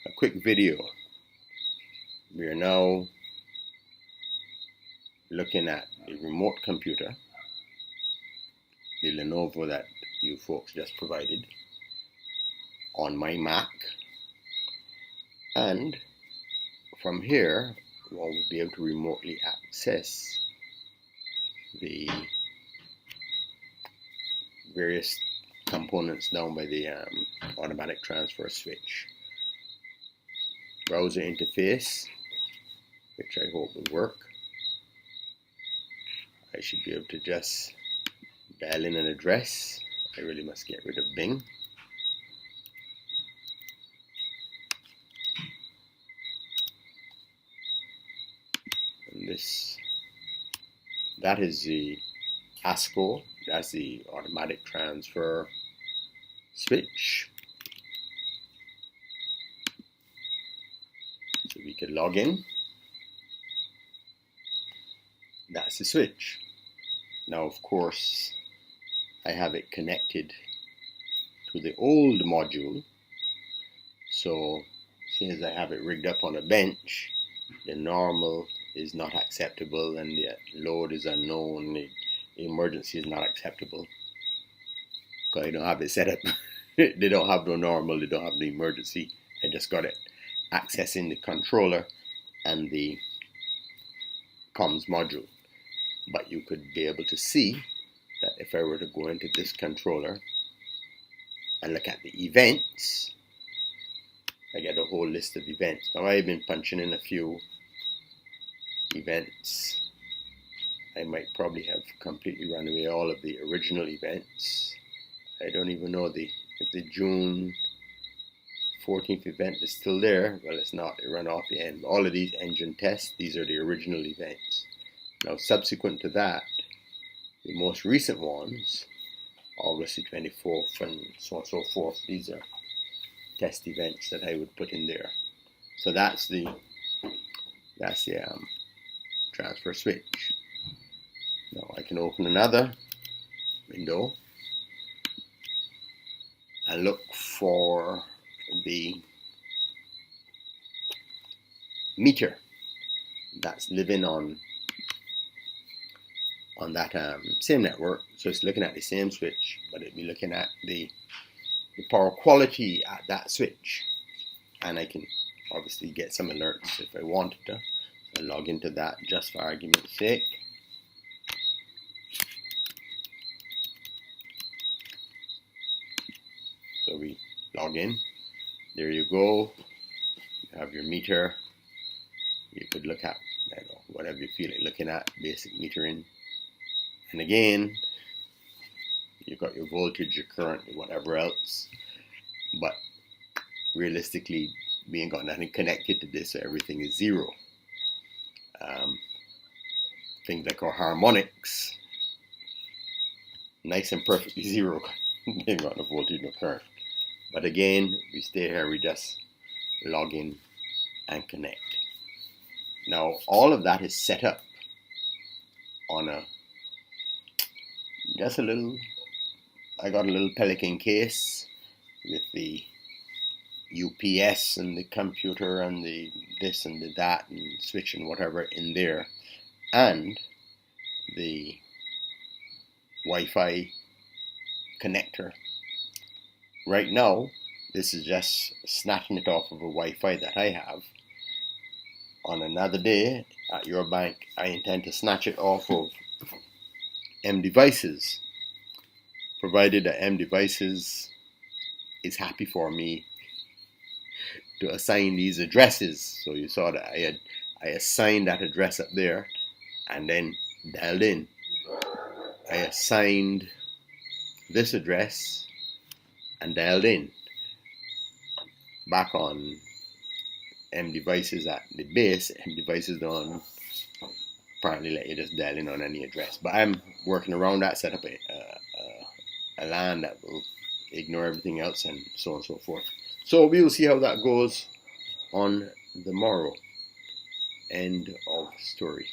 a quick video. We are now looking at the remote computer, the Lenovo that you folks just provided, on my Mac, and from here one will be able to remotely access the various components down by the automatic transfer switch. Browser interface, which I hope will work. I should be able to just dial in an address. I really must get rid of Bing. And that is the ASCO, that's the automatic transfer switch. So we could log in. That's the switch. Now, of course, I have it connected to the old module. So, since I have it rigged up on a bench, the normal is not acceptable and the load is unknown, the emergency is not acceptable. Because I don't have it set up. They don't have no normal, they don't have the emergency. I just got it accessing the controller and the comms module. But you could be able to see that if I were to go into this controller and look at the events, I get a whole list of events. Now I've been punching in a few events. I might probably have completely run away all of the original events. I don't even know if the June 14th event is still there. Well, it's not. It ran off the end. All of these engine tests, these are the original events. Now, subsequent to that, the most recent ones, August the 24th and so on and so forth, these are test events that I would put in there. So that's the transfer switch. Now I can open another window and look for the meter that's living on that same network. So it's looking at the same switch, but it'll be looking at the power quality at that switch. And I can obviously get some alerts if I wanted to. I'll log into that just for argument's sake. So we log in. There you go. You have your meter. You could look at, I don't know, whatever you feel like looking at, basic metering. And again, you've got your voltage, your current, whatever else. But realistically, we ain't got nothing connected to this, so everything is zero. Things like our harmonics, nice and perfectly zero. They ain't got no voltage, no current. But again, we stay here, we just log in and connect. Now, all of that is set up on I got a little Pelican case with the UPS and the computer and the this and the that and switch and whatever in there, and the Wi-Fi connector. Right now, this is just snatching it off of a Wi-Fi that I have. On another day at your bank, I intend to snatch it off of M Devices, provided that M Devices is happy for me to assign these addresses. So you saw that I assigned that address up there and then dialed in. I assigned this address and dialed in. Back on M Devices at the base, M Devices don't apparently let you just dial in on any address. But I'm working around that, set up a LAN that will ignore everything else and so on and so forth. So we will see how that goes on the morrow. End of story.